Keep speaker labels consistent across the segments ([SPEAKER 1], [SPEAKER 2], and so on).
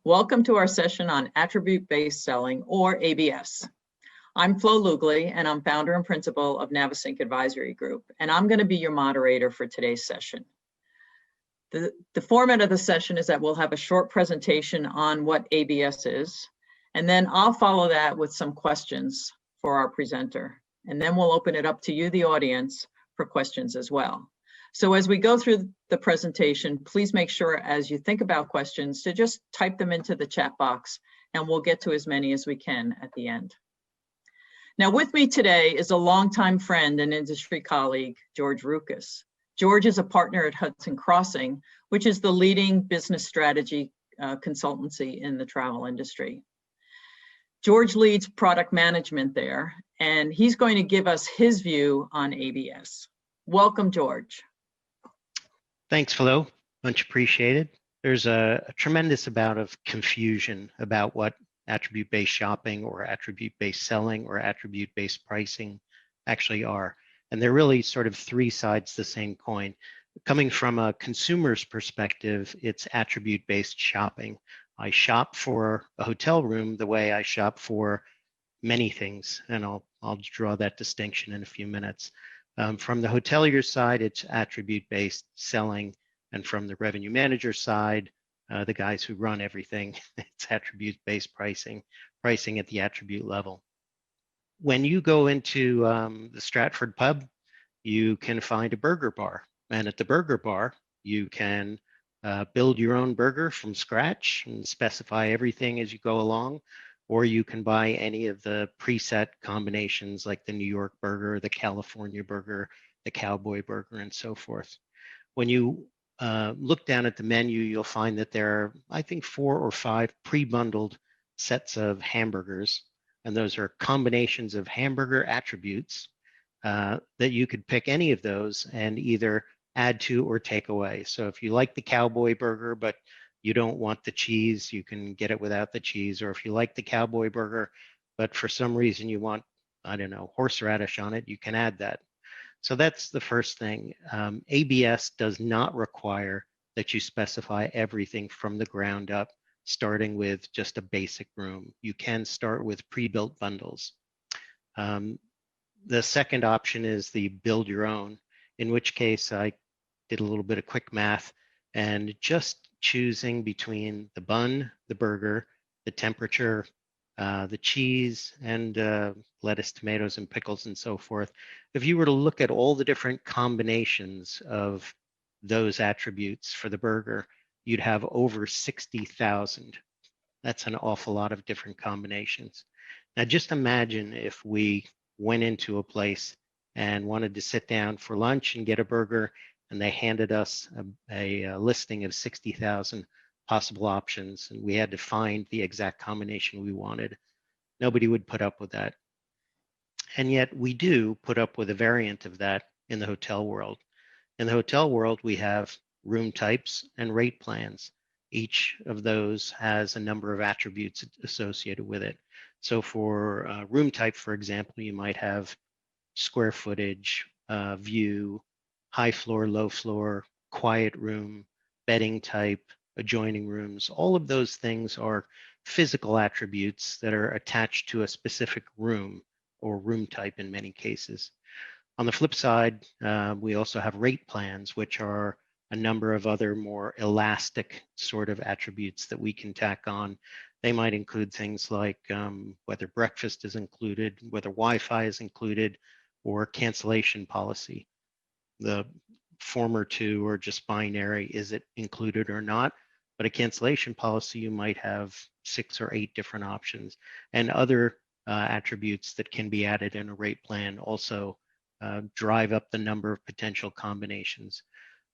[SPEAKER 1] Welcome to our session on attribute-based selling, or ABS. I'm Flo Lugli, and I'm founder and principal of Navesink Advisory Group, and I'm going to be your moderator for today's session. The format of the session is that we'll have a short presentation on what ABS is, and then I'll follow that with some questions for our presenter, and then we'll open it up to you, the audience, for questions as well. So as we go through the presentation, please make sure as you think about questions to just type them into the chat box, and we'll get to as many as we can at the end. Now with me today is a longtime friend and industry colleague, George Roukas. George is a partner at Hudson Crossing, which is the leading business strategy consultancy in the travel industry. George leads product management there, and he's going to give us his view on ABS. Welcome, George.
[SPEAKER 2] Thanks, Flo. Much appreciated. There's a tremendous amount of confusion about what attribute-based shopping or attribute-based selling or attribute-based pricing actually are. And they're really sort of three sides to the same coin. Coming from a consumer's perspective, it's attribute-based shopping. I shop for a hotel room the way I shop for many things, and I'll draw that distinction in a few minutes. From the hotelier side, it's attribute-based selling, and from the revenue manager side, the guys who run everything, it's attribute-based pricing at the attribute level. When you go into the Stratford pub, you can find a burger bar, and at the burger bar, you can build your own burger from scratch and specify everything as you go along, or you can buy any of the preset combinations like the New York burger, the California burger, the cowboy burger, and so forth. When you look down at the menu, you'll find that there are, I think, 4 or 5 pre-bundled sets of hamburgers, and those are combinations of hamburger attributes that you could pick any of those and either add to or take away. So if you like the cowboy burger, but you don't want the cheese, you can get it without the cheese. Or if you like the cowboy burger, but for some reason you want, I don't know, horseradish on it, you can add that. So that's the first thing. ABS does not require that you specify everything from the ground up, starting with just a basic room. You can start with pre-built bundles. The second option is the build your own, in which case I did a little bit of quick math and just choosing between the bun, the burger, the temperature, the cheese, and lettuce, tomatoes, and pickles, and so forth. If you were to look at all the different combinations of those attributes for the burger, you'd have over 60,000. That's an awful lot of different combinations. Now just imagine if we went into a place and wanted to sit down for lunch and get a burger, and they handed us a listing of 60,000 possible options, and we had to find the exact combination we wanted. Nobody would put up with that. And yet we do put up with a variant of that in the hotel world. In the hotel world, we have room types and rate plans. Each of those has a number of attributes associated with it. So for room type, for example, you might have square footage, view, high floor, low floor, quiet room, bedding type, adjoining rooms. All of those things are physical attributes that are attached to a specific room or room type in many cases. On the flip side, we also have rate plans, which are a number of other more elastic sort of attributes that we can tack on. They might include things like whether breakfast is included, whether Wi-Fi is included, or cancellation policy. The former two are just binary, is it included or not? But a cancellation policy, you might have 6 or 8 different options, and other attributes that can be added in a rate plan also drive up the number of potential combinations.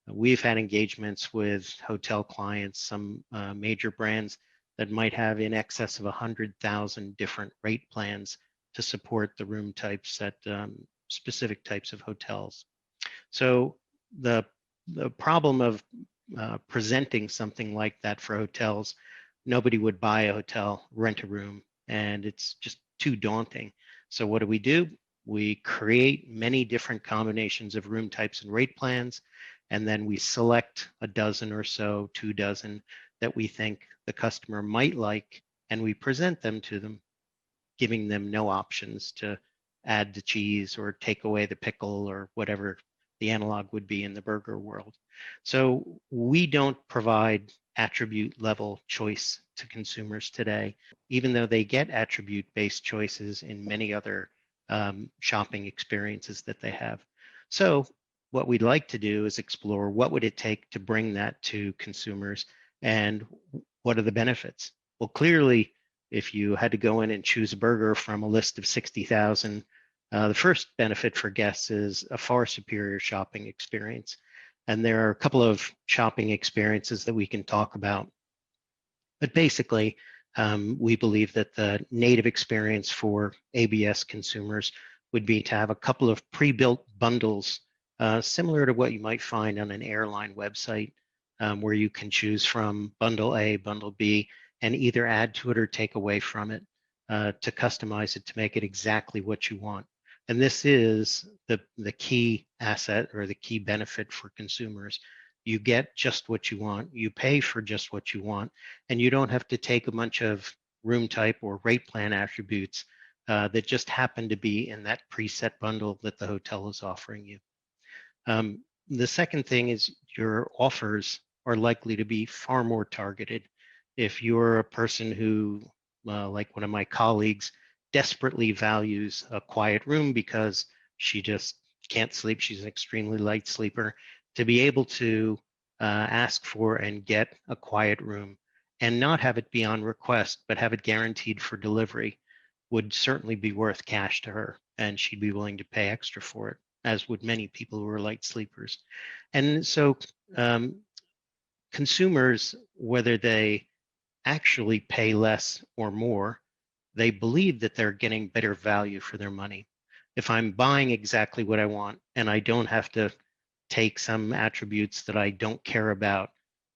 [SPEAKER 2] We've had engagements with hotel clients, some major brands that might have in excess of 100,000 different rate plans to support the room types at specific types of hotels. So the problem of presenting something like that for hotels, nobody would buy a hotel, rent a room, and it's just too daunting. So what do? We create many different combinations of room types and rate plans, and then we select a dozen or so, 2 dozen, that we think the customer might like, and we present them to them, giving them no options to add the cheese or take away the pickle or whatever the analog would be in the burger world. So we don't provide attribute level choice to consumers today, even though they get attribute-based choices in many other shopping experiences that they have. So what we'd like to do is explore what would it take to bring that to consumers and what are the benefits? Well, clearly, if you had to go in and choose a burger from a list of 60,000, the first benefit for guests is a far superior shopping experience. And there are a couple of shopping experiences that we can talk about. But basically, we believe that the native experience for ABS consumers would be to have a couple of pre-built bundles, similar to what you might find on an airline website, where you can choose from bundle A, bundle B, and either add to it or take away from it to customize it to make it exactly what you want. And this is the key asset or the key benefit for consumers. You get just what you want, you pay for just what you want, and you don't have to take a bunch of room type or rate plan attributes that just happen to be in that preset bundle that the hotel is offering you. The second thing is your offers are likely to be far more targeted. If you're a person who, like one of my colleagues, desperately values a quiet room because she just can't sleep, she's an extremely light sleeper, to be able to ask for and get a quiet room and not have it be on request, but have it guaranteed for delivery would certainly be worth cash to her, and she'd be willing to pay extra for it, as would many people who are light sleepers. And so consumers, whether they actually pay less or more, they believe that they're getting better value for their money. If I'm buying exactly what I want and I don't have to take some attributes that I don't care about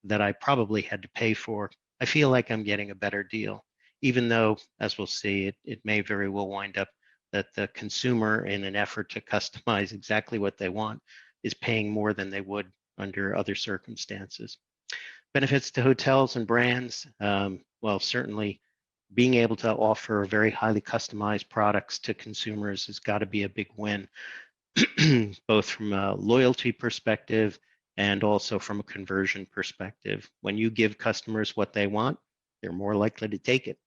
[SPEAKER 2] that I probably had to pay for, I feel like I'm getting a better deal, even though, as we'll see, it may very well wind up that the consumer, in an effort to customize exactly what they want, is paying more than they would under other circumstances. Benefits to hotels and brands, well, certainly being able to offer very highly customized products to consumers has got to be a big win, both from a loyalty perspective and also from a conversion perspective. When you give customers what they want, they're more likely to take it.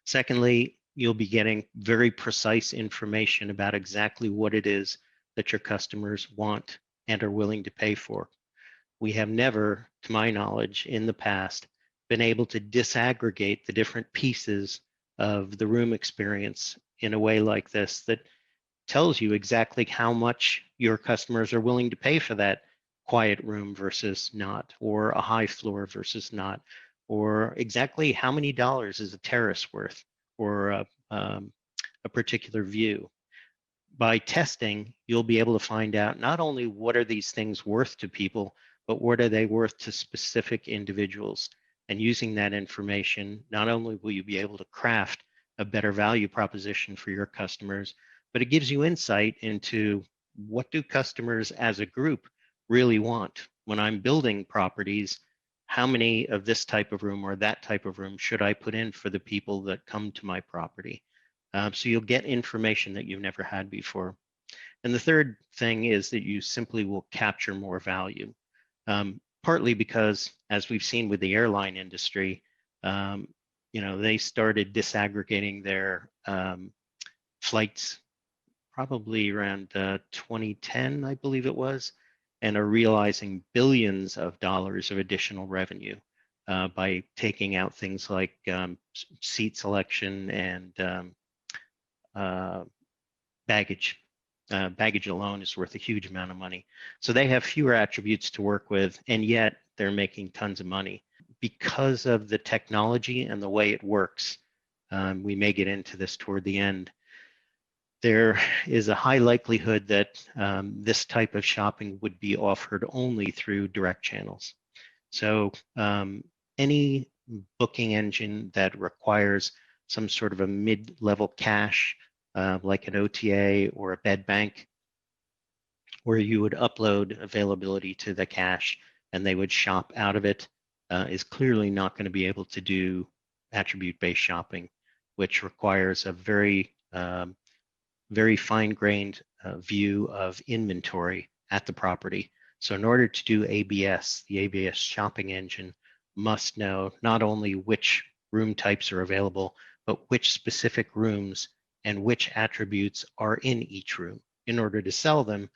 [SPEAKER 2] Secondly, you'll be getting very precise information about exactly what it is that your customers want and are willing to pay for. We have never, to my knowledge, in the past, been able to disaggregate the different pieces of the room experience in a way like this that tells you exactly how much your customers are willing to pay for that quiet room versus not, or a high floor versus not, or exactly how many dollars is a terrace worth, or a particular view. By testing, you'll be able to find out not only what are these things worth to people, but what are they worth to specific individuals. And using that information, not only will you be able to craft a better value proposition for your customers, but it gives you insight into what do customers as a group really want. When I'm building properties, how many of this type of room or that type of room should I put in for the people that come to my property? So you'll get information that you've never had before. And the third thing is that you simply will capture more value, partly because, as we've seen with the airline industry, they started disaggregating their flights probably around 2010, I believe it was, and are realizing billions of dollars of additional revenue by taking out things like seat selection and baggage. Baggage alone is worth a huge amount of money. So they have fewer attributes to work with, and yet they're making tons of money. Because of the technology and the way it works, we may get into this toward the end, there is a high likelihood that this type of shopping would be offered only through direct channels. So any booking engine that requires some sort of a mid-level cache, like an OTA or a bed bank, where you would upload availability to the cache and they would shop out of it, is clearly not going to be able to do attribute-based shopping, which requires a very, very fine-grained view of inventory at the property. So in order to do ABS, the ABS shopping engine must know not only which room types are available, but which specific rooms and which attributes are in each room. In order to sell them,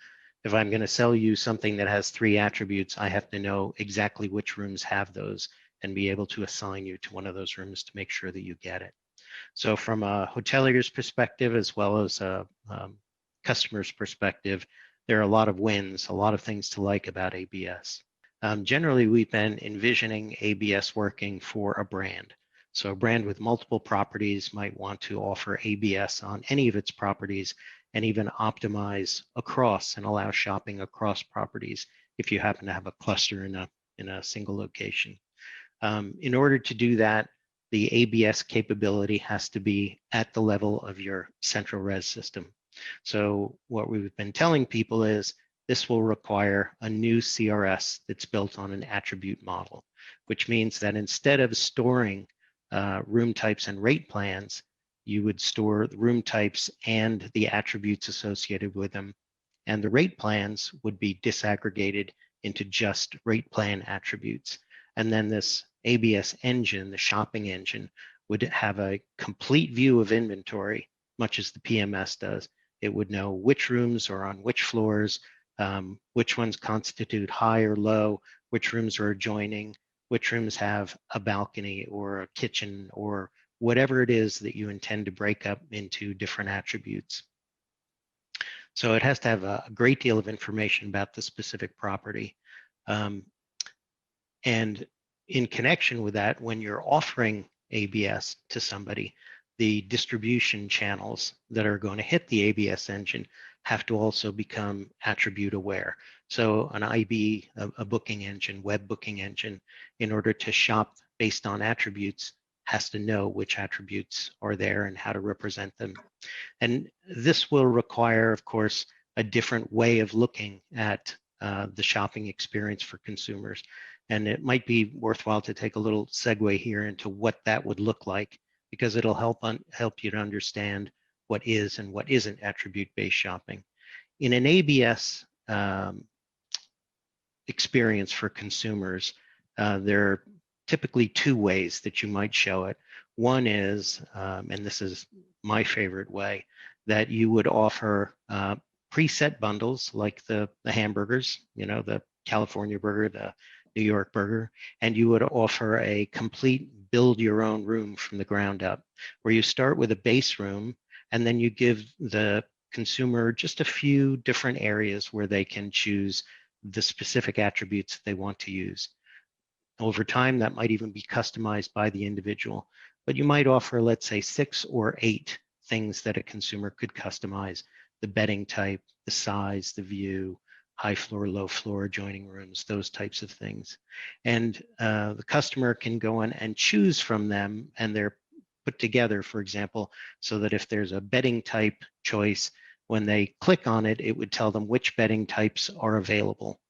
[SPEAKER 2] if I'm going to sell you something that has 3 attributes, I have to know exactly which rooms have those and be able to assign you to one of those rooms to make sure that you get it. So from a hotelier's perspective, as well as a customer's perspective, there are a lot of wins, a lot of things to like about ABS. Generally, we've been envisioning ABS working for a brand. So a brand with multiple properties might want to offer ABS on any of its properties and even optimize across and allow shopping across properties if you happen to have a cluster in a single location. In order to do that, the ABS capability has to be at the level of your central res system. So what we've been telling people is this will require a new CRS that's built on an attribute model, which means that instead of storing room types and rate plans, you would store the room types and the attributes associated with them. And the rate plans would be disaggregated into just rate plan attributes. And then this ABS engine, the shopping engine, would have a complete view of inventory, much as the PMS does. It would know which rooms are on which floors, which ones constitute high or low, which rooms are adjoining, which rooms have a balcony or a kitchen or whatever it is that you intend to break up into different attributes. So it has to have a great deal of information about the specific property. And in connection with that, when you're offering ABS to somebody, the distribution channels that are going to hit the ABS engine have to also become attribute aware. So an IB, a booking engine, web booking engine, in order to shop based on attributes, has to know which attributes are there and how to represent them. And this will require, of course, a different way of looking at the shopping experience for consumers. And it might be worthwhile to take a little segue here into what that would look like, because it'll help you to understand what is and what isn't attribute-based shopping. In an ABS experience for consumers, there are typically 2 ways that you might show it. One is, and this is my favorite way, that you would offer preset bundles like the hamburgers, you know, the California burger, the New York burger, and you would offer a complete build your own room from the ground up, where you start with a base room and then you give the consumer just a few different areas where they can choose the specific attributes they want to use. Over time, that might even be customized by the individual, but you might offer, let's say, 6 or 8 things that a consumer could customize: the bedding type, the size, the view, high floor, low floor, adjoining rooms, those types of things. And the customer can go in and choose from them, and they're put together, for example, so that if there's a bedding type choice, when they click on it, it would tell them which bedding types are available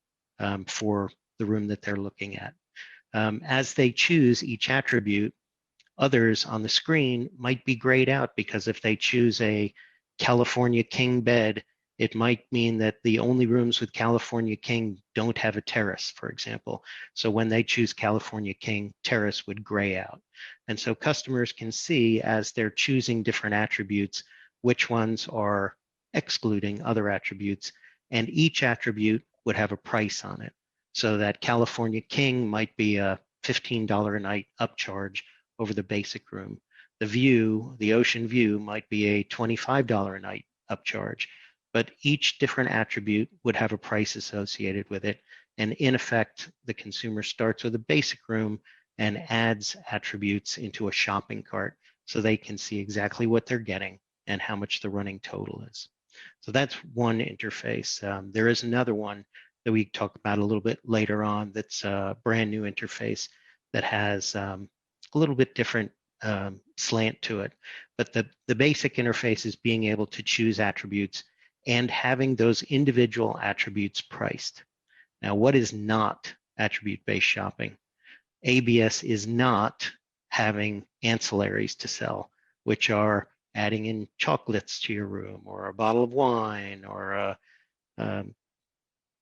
[SPEAKER 2] for the room that they're looking at. As they choose each attribute, others on the screen might be grayed out, because if they choose a California king bed, it might mean that the only rooms with California king don't have a terrace, for example. So when they choose California king, terrace would gray out. And so customers can see, as they're choosing different attributes, which ones are excluding other attributes, and each attribute would have a price on it. So that California king might be a $15 a night upcharge over the basic room. The view, the ocean view, might be a $25 a night upcharge, but each different attribute would have a price associated with it. And in effect, the consumer starts with a basic room and adds attributes into a shopping cart so they can see exactly what they're getting and how much the running total is. So that's one interface. There is another one that we talk about a little bit later on that's a brand new interface that has a little bit different slant to it. But the basic interface is being able to choose attributes and having those individual attributes priced. Now, what is not attribute-based shopping? ABS is not having ancillaries to sell, which are adding in chocolates to your room, or a bottle of wine, or a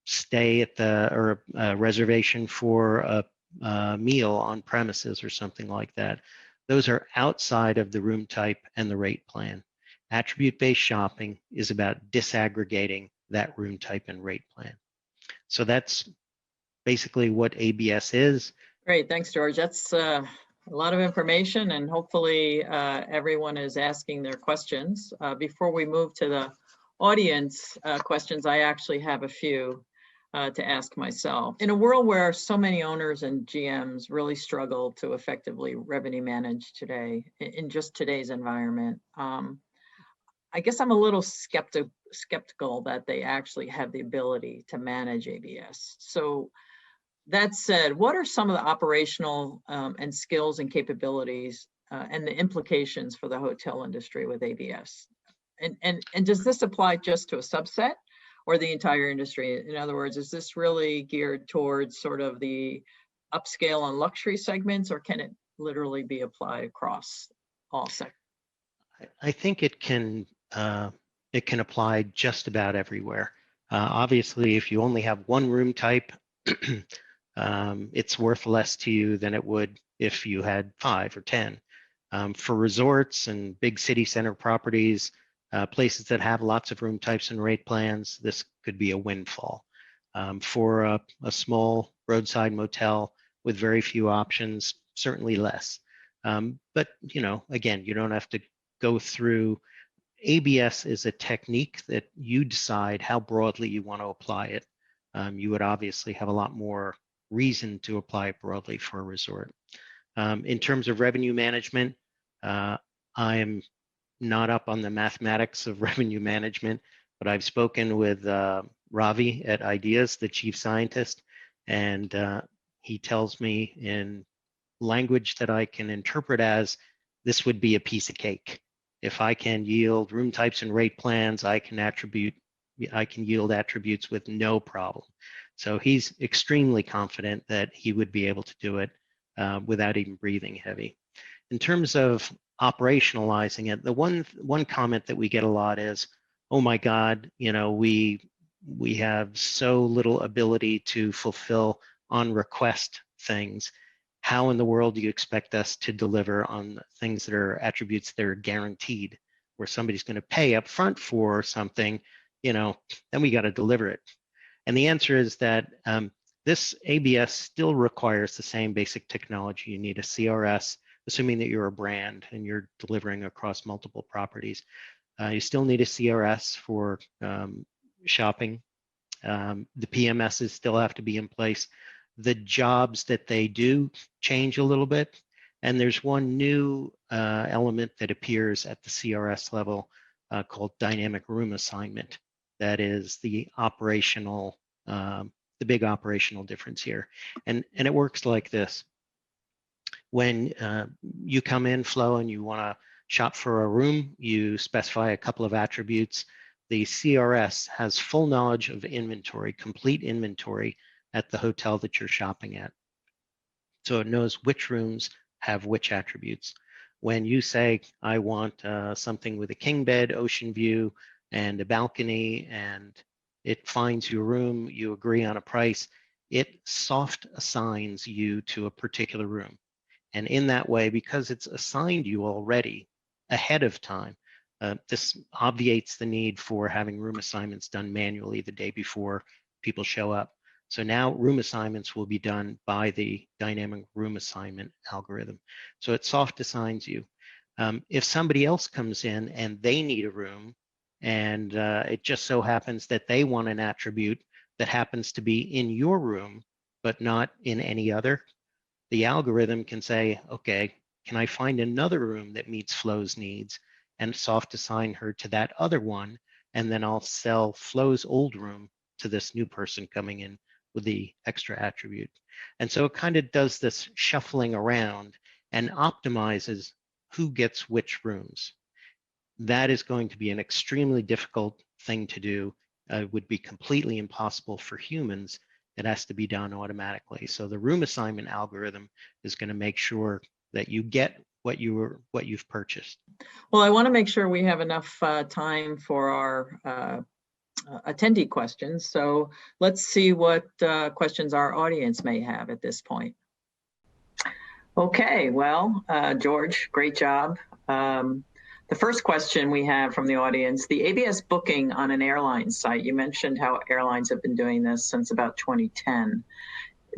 [SPEAKER 2] stay at or a reservation for a meal on premises or something like that. Those are outside of the room type and the rate plan. Attribute-based shopping is about disaggregating that room type and rate plan. So that's basically what ABS is.
[SPEAKER 1] Great, thanks, George. That's a lot of information, and hopefully everyone is asking their questions. Before we move to the audience questions, I actually have a few to ask myself. In a world where so many owners and GMs really struggle to effectively revenue manage today, in just today's environment, I guess I'm a little skeptical that they actually have the ability to manage ABS. So that said, what are some of the operational and skills and capabilities and the implications for the hotel industry with ABS? And does this apply just to a subset or the entire industry? In other words, is this really geared towards sort of the upscale and luxury segments, or can it literally be applied across all sectors?
[SPEAKER 2] I think it can apply just about everywhere. Obviously, if you only have one room type, it's worth less to you than it would if you had 5 or 10. For resorts and big city center properties, places that have lots of room types and rate plans, this could be a windfall. For a small roadside motel with very few options, certainly less. But again, you don't have to go through. ABS is a technique that you decide how broadly you want to apply it. You would obviously have a lot more reason to apply it broadly for a resort. In terms of revenue management, I am not up on the mathematics of revenue management, but I've spoken with Ravi at Ideas, the chief scientist, and he tells me in language that I can interpret as, this would be a piece of cake. If I can yield room types and rate plans, I can yield attributes with no problem. So he's extremely confident that he would be able to do it without even breathing heavy. In terms of operationalizing it, the one comment that we get a lot is, oh my God, we have so little ability to fulfill on request things. How in the world do you expect us to deliver on things that are attributes that are guaranteed, where somebody's going to pay up front for something, then we got to deliver it. And the answer is that this ABS still requires the same basic technology. You need a CRS, assuming that you're a brand and you're delivering across multiple properties. You still need a CRS for shopping. The PMSs still have to be in place. The jobs that they do change a little bit. And there's one new element that appears at the CRS level called dynamic room assignment. That is the operational, the big operational difference here. And it works like this. When you come in, Flo, and you want to shop for a room, you specify a couple of attributes. The CRS has full knowledge of inventory, complete inventory at the hotel that you're shopping at. So it knows which rooms have which attributes. When you say, I want something with a king bed, ocean view, and a balcony, and it finds your room, you agree on a price, it soft assigns you to a particular room. And in that way, because it's assigned you already ahead of time, this obviates the need for having room assignments done manually the day before people show up. So now room assignments will be done by the dynamic room assignment algorithm. So it soft assigns you. If somebody else comes in and they need a room, and it just so happens that they want an attribute that happens to be in your room, but not in any other, the algorithm can say, okay, can I find another room that meets Flo's needs, and soft assign her to that other one, and then I'll sell Flo's old room to this new person coming in with the extra attribute. And so it kind of does this shuffling around and optimizes who gets which rooms. That is going to be an extremely difficult thing to do. It would be completely impossible for humans it has to be done automatically. So the room assignment algorithm is going to make sure that you get what you've purchased.
[SPEAKER 1] Well, I want to make sure we have enough time for our attendee questions. So let's see what questions our audience may have at this point. Okay, well, George, great job. The first question we have from the audience, the ABS booking on an airline site, you mentioned how airlines have been doing this since about 2010.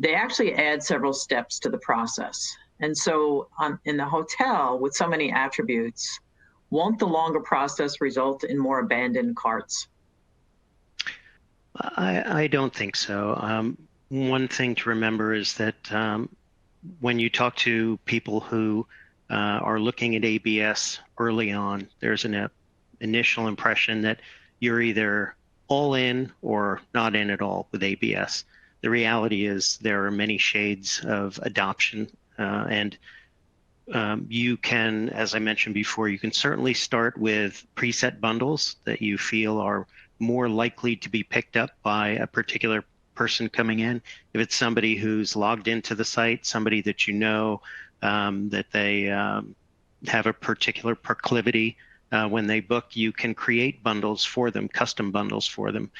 [SPEAKER 1] They actually add several steps to the process. And so in the hotel with so many attributes, won't the longer process result in more abandoned carts?
[SPEAKER 2] I don't think so. One thing to remember is that when you talk to people who are looking at ABS early on, there's an initial impression that you're either all in or not in at all with ABS. The reality is there are many shades of adoption, and you can, as I mentioned before, you can certainly start with preset bundles that you feel are more likely to be picked up by a particular person coming in. If it's somebody who's logged into the site, somebody that you know, that they have a particular proclivity when they book, you can create bundles for them, custom bundles for them.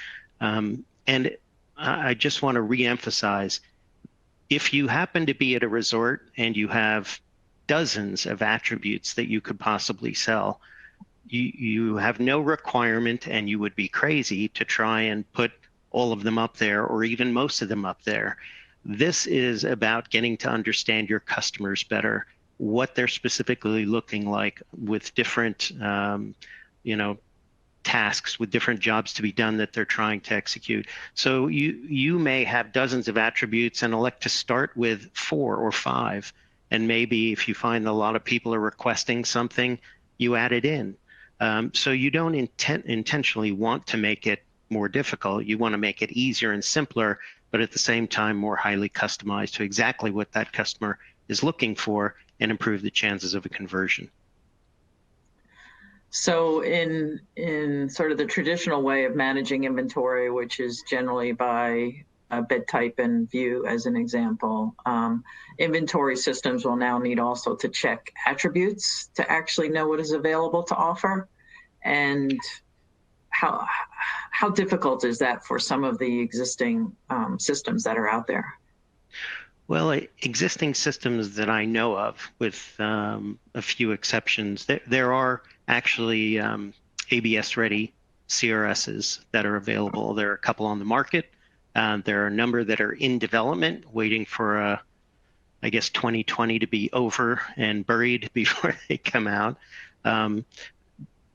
[SPEAKER 2] And I just want to reemphasize, if you happen to be at a resort and you have dozens of attributes that you could possibly sell, you have no requirement, and you would be crazy to try and put all of them up there or even most of them up there. This is about getting to understand your customers better, what they're specifically looking like with different tasks, with different jobs to be done that they're trying to execute. So you may have dozens of attributes and elect to start with 4 or 5. And maybe if you find a lot of people are requesting something, you add it in. So you don't intentionally want to make it more difficult. You want to make it easier and simpler, but at the same time more highly customized to exactly what that customer is looking for and improve the chances of a conversion.
[SPEAKER 1] So in sort of the traditional way of managing inventory, which is generally by bed type and view as an example, inventory systems will now need also to check attributes to actually know what is available to offer. And how difficult is that for some of the existing systems that are out there?
[SPEAKER 2] Well, existing systems that I know of, with a few exceptions, there are actually ABS-ready CRSs that are available. There are a couple on the market. There are a number that are in development, waiting for, I guess, 2020 to be over and buried before they come out.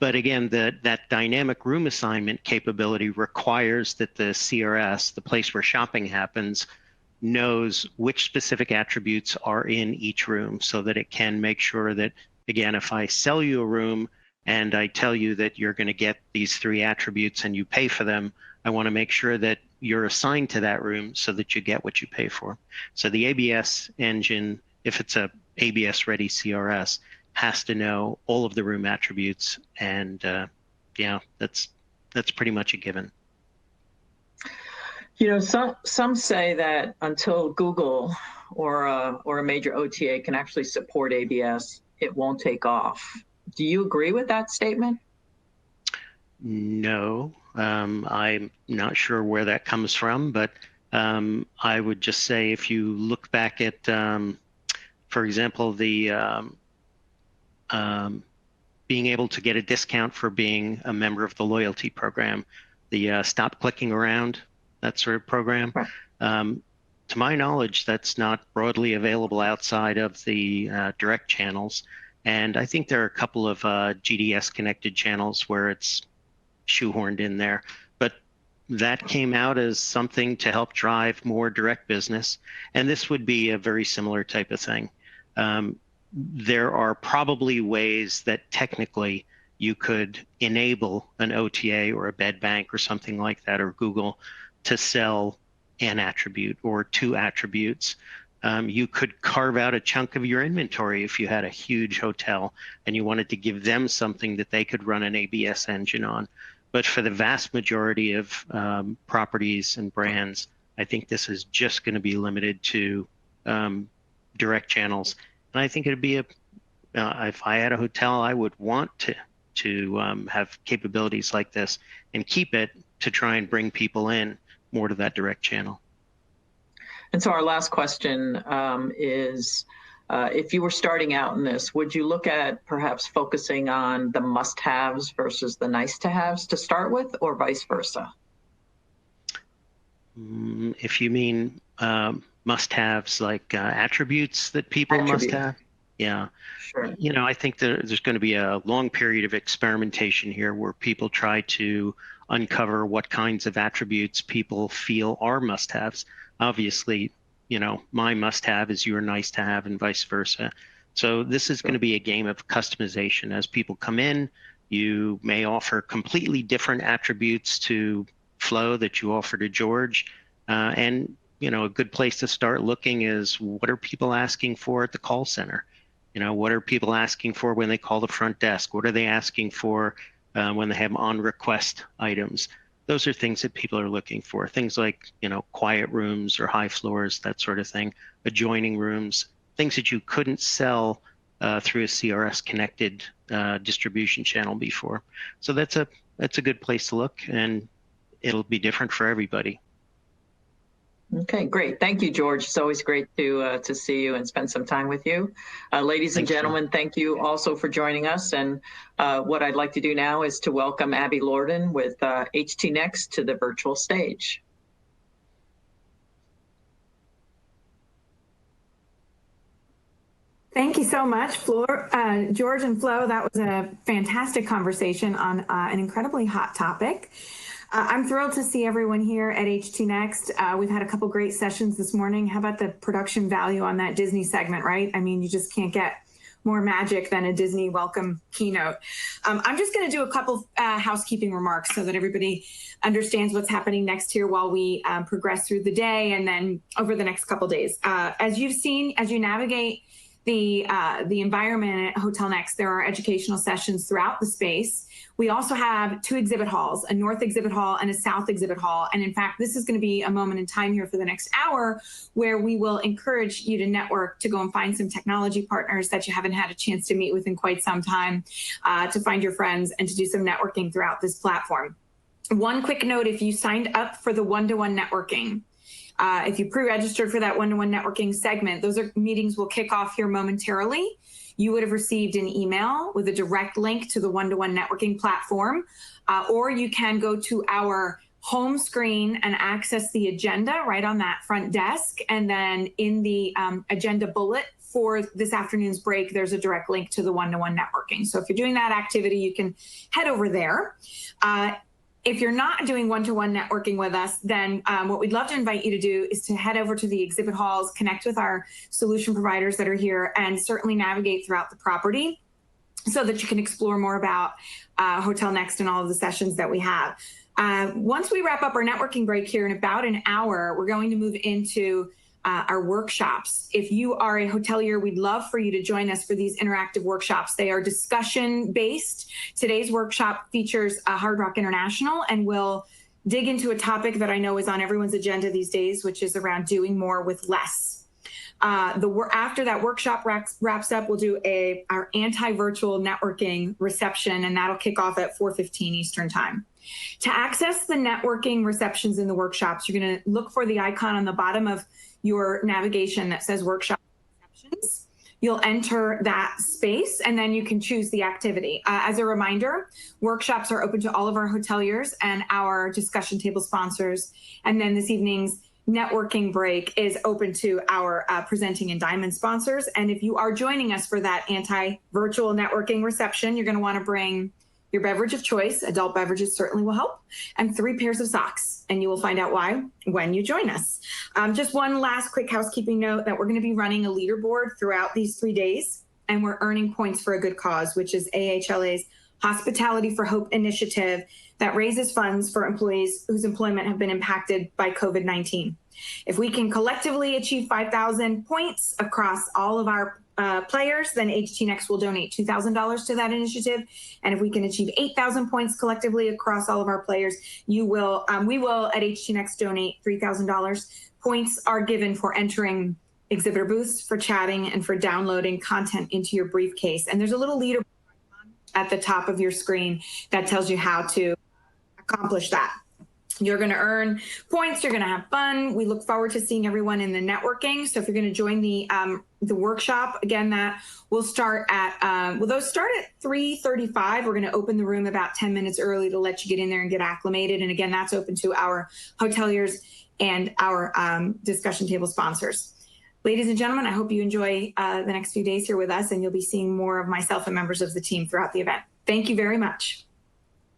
[SPEAKER 2] But again, that dynamic room assignment capability requires that the CRS, the place where shopping happens, knows which specific attributes are in each room, so that it can make sure that, again, if I sell you a room and I tell you that you're going to get these 3 attributes and you pay for them, I want to make sure that you're assigned to that room so that you get what you pay for. So the ABS engine, if it's a ABS ready CRS, has to know all of the room attributes, and yeah, that's pretty much a given.
[SPEAKER 1] You know, some say that until Google or a major OTA can actually support ABS, it won't take off. Do you agree with that statement?
[SPEAKER 2] No, I'm not sure where that comes from, but I would just say, if you look back at, for example, the being able to get a discount for being a member of the loyalty program, the stop clicking around, that sort of program. Right. To my knowledge, that's not broadly available outside of the direct channels. And I think there are a couple of GDS connected channels where it's shoehorned in there. But that came out as something to help drive more direct business. And this would be a very similar type of thing. There are probably ways that technically you could enable an OTA or a bed bank or something like that, or Google, to sell an attribute or 2 attributes. You could carve out a chunk of your inventory if you had a huge hotel and you wanted to give them something that they could run an ABS engine on. But for the vast majority of properties and brands, I think this is just going to be limited to direct channels. And I think it'd be if I had a hotel, I would want to have capabilities like this and keep it to try and bring people in more to that direct channel.
[SPEAKER 1] And so our last question is, if you were starting out in this, would you look at perhaps focusing on the must-haves versus the nice-to-haves to start with, or vice versa?
[SPEAKER 2] If you mean must-haves like attributes that people must have, yeah.
[SPEAKER 1] Sure.
[SPEAKER 2] You know, I think there's going to be a long period of experimentation here where people try to uncover what kinds of attributes people feel are must-haves. Obviously, you know, my must-have is your nice-to-have and vice versa. So this is going to be a game of customization. As people come in, you may offer completely different attributes to Flo that you offer to George. And, you know, a good place to start looking is, what are people asking for at the call center? You know, what are people asking for when they call the front desk? What are they asking for when they have on-request items? Those are things that people are looking for. Things like, you know, quiet rooms or high floors, that sort of thing, adjoining rooms, things that you couldn't sell through a CRS-connected distribution channel before. So that's a good place to look, and it'll be different for everybody.
[SPEAKER 1] Okay, great. Thank you, George. It's always great to see you and spend some time with you. Ladies and gentlemen, thank you also for joining us. And what I'd like to do now is to welcome Abby Lorden with HT Next to the virtual stage.
[SPEAKER 3] Thank you so much, George and Flo. That was a fantastic conversation on an incredibly hot topic. I'm thrilled to see everyone here at HT Next. We've had a couple great sessions this morning. How about the production value on that Disney segment, right? I mean, you just can't get more magic than a Disney welcome keynote. I'm just going to do a couple housekeeping remarks so that everybody understands what's happening next here while we progress through the day and then over the next couple days. As you've seen, as you navigate the environment at Hotel Next, there are educational sessions throughout the space. We also have 2 exhibit halls, a North exhibit hall and a South exhibit hall. And in fact, this is going to be a moment in time here for the next hour where we will encourage you to network, to go and find some technology partners that you haven't had a chance to meet with in quite some time, to find your friends and to do some networking throughout this platform. One quick note, if you signed up for the one-to-one networking, if you pre-registered for that one-to-one networking segment, those meetings will kick off here momentarily. You would have received an email with a direct link to the one-to-one networking platform, or you can go to our home screen and access the agenda right on that front desk. And then in the agenda bullet for this afternoon's break, there's a direct link to the one-to-one networking. So if you're doing that activity, you can head over there. If you're not doing one-to-one networking with us, then what we'd love to invite you to do is to head over to the exhibit halls, connect with our solution providers that are here, and certainly navigate throughout the property so that you can explore more about Hotel Next and all of the sessions that we have. Once we wrap up our networking break here in about an hour, we're going to move into our workshops. If you are a hotelier, we'd love for you to join us for these interactive workshops. They are discussion-based. Today's workshop features Hard Rock International, and we'll dig into a topic that I know is on everyone's agenda these days, which is around doing more with less. After that workshop wraps up, we'll do our anti-virtual networking reception, and that'll kick off at 4:15 Eastern Time. To access the networking receptions in the workshops, you're going to look for the icon on the bottom of your navigation that says workshop receptions. You'll enter that space and then you can choose the activity. As a reminder, workshops are open to all of our hoteliers and our discussion table sponsors. And then this evening's networking break is open to our presenting and diamond sponsors. And if you are joining us for that anti-virtual networking reception, you're going to want to bring your beverage of choice. Adult beverages certainly will help, and 3 pairs of socks. And you will find out why when you join us. Just one last quick housekeeping note that we're going to be running a leaderboard throughout these 3 days, and we're earning points for a good cause, which is AHLA's Hospitality for Hope initiative that raises funds for employees whose employment have been impacted by COVID-19. If we can collectively achieve 5,000 points across all of our players, then HT Next will donate $2,000 to that initiative. And if we can achieve 8,000 points collectively across all of our players, we will at HT Next donate $3,000. Points are given for entering exhibitor booths, for chatting, and for downloading content into your briefcase. And there's a little leaderboard at the top of your screen that tells you how to accomplish that. You're going to earn points. You're going to have fun. We look forward to seeing everyone in the networking. So if you're going to join the workshop, again, that will start at, those start at 3:35. We're going to open the room about 10 minutes early to let you get in there and get acclimated. And again, that's open to our hoteliers and our discussion table sponsors. Ladies and gentlemen, I hope you enjoy the next few days here with us, and you'll be seeing more of myself and members of the team throughout the event. Thank you very much.